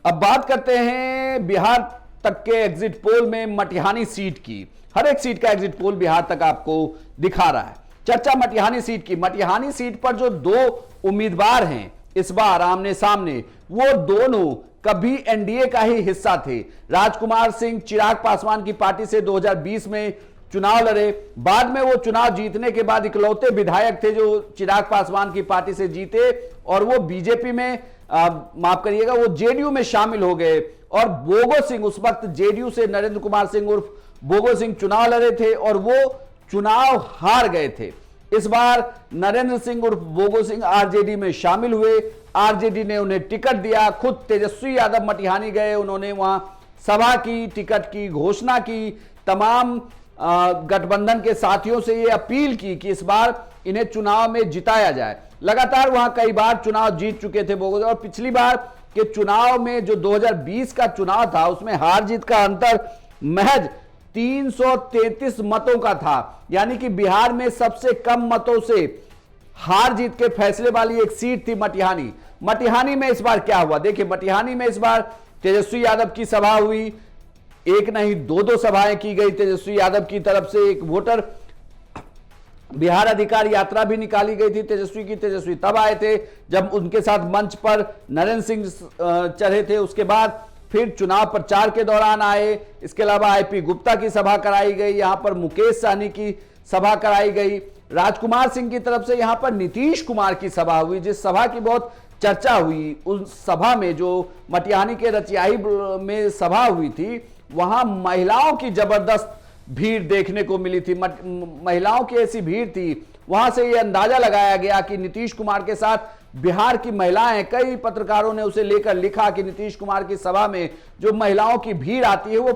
अब बात करते हैं बिहार तक के एग्जिट पोल में मटिहानी सीट की। हर एक सीट का एग्जिट पोल बिहार तक आपको दिखा रहा है। चर्चा मटिहानी सीट की। मटिहानी सीट पर जो दो उम्मीदवार हैं इस बार आमने सामने, वो दोनों कभी एनडीए का ही हिस्सा थे। राजकुमार सिंह चिराग पासवान की पार्टी से 2020 में चुनाव लड़े। बाद में वो चुनाव जीतने के बाद इकलौते विधायक थे जो चिराग पासवान की पार्टी से जीते और वो बीजेपी में माफ करिएगा, वो जेडीयू में शामिल हो गए। और बोगो सिंह उस वक्त जेडीयू से नरेंद्र कुमार सिंह उर्फ बोगो सिंह चुनाव लड़े थे और वो चुनाव हार गए थे। इस बार नरेंद्र सिंह उर्फ बोगो सिंह आरजेडी में शामिल हुए। आरजेडी ने उन्हें टिकट दिया। खुद तेजस्वी यादव मटिहानी गए, उन्होंने वहां सभा की, टिकट की घोषणा की, तमाम गठबंधन के साथियों से यह अपील की कि इस बार इन्हें चुनाव में जिताया जाए। लगातार वहां कई बार चुनाव जीत चुके थे बोगो, और पिछली बार के चुनाव में जो 2020 का चुनाव था उसमें हार जीत का अंतर महज 333 मतों का था। यानी कि बिहार में सबसे कम मतों से हार जीत के फैसले वाली एक सीट थी मटिहानी। मटिहानी में इस बार क्या हुआ देखिए। मटिहानी में इस बार तेजस्वी यादव की सभा हुई, एक नहीं दो सभाएं की गई तेजस्वी यादव की तरफ से। एक वोटर बिहार अधिकार यात्रा भी निकाली गई थी तेजस्वी की। तेजस्वी तब आए थे जब उनके साथ मंच पर नरेंद्र सिंह चढ़े थे। उसके बाद फिर चुनाव प्रचार के दौरान आए। इसके अलावा आईपी गुप्ता की सभा कराई गई, यहां पर मुकेश सहनी की सभा कराई गई। राजकुमार सिंह की तरफ से यहां पर नीतीश कुमार की सभा हुई, जिस सभा की बहुत चर्चा हुई। उस सभा में जो मटिहानी के रचियाही में सभा हुई थी वहां महिलाओं की जबरदस्त भीड़ देखने को मिली थी। महिलाओं की ऐसी भीड़ थी, वहां से यह अंदाजा लगाया गया कि नीतीश कुमार के साथ बिहार की महिलाएं, कई पत्रकारों ने उसे लेकर लिखा कि नीतीश कुमार की सभा में जो महिलाओं की भीड़ आती है वो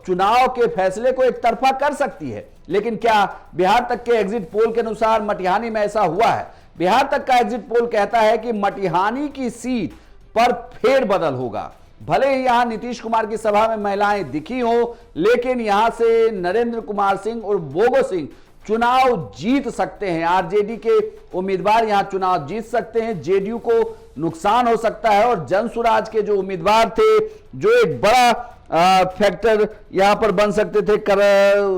चुनाव के फैसले को एक तरफा कर सकती है। लेकिन क्या बिहार तक के एग्जिट पोल के अनुसार मटिहानी में ऐसा हुआ है? बिहार तक का एग्जिट पोल कहता है कि मटिहानी की सीट पर फेरबदल होगा। भले ही यहां नीतीश कुमार की सभा में महिलाएं दिखी हो, लेकिन यहां से नरेंद्र कुमार सिंह और बोगो सिंह चुनाव जीत सकते हैं। आरजेडी के उम्मीदवार यहां चुनाव जीत सकते हैं, जेडीयू को नुकसान हो सकता है। और जनसुराज के जो उम्मीदवार थे, जो एक बड़ा फैक्टर यहां पर बन सकते थे,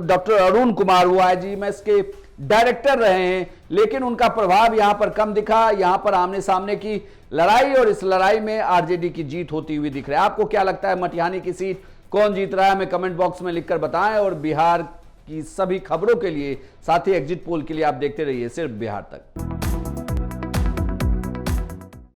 डॉक्टर अरुण कुमार, वो आईजीएमएस के डायरेक्टर रहे हैं, लेकिन उनका प्रभाव यहां पर कम दिखा। यहां पर आमने सामने की लड़ाई, और इस लड़ाई में आरजेडी की जीत होती हुई दिख रहा है। आपको क्या लगता है मटिहानी की सीट कौन जीत रहा है? हमें कमेंट बॉक्स में लिखकर बताएं। और बिहार की सभी खबरों के लिए, साथ ही एग्जिट पोल के लिए आप देखते रहिए सिर्फ बिहार तक।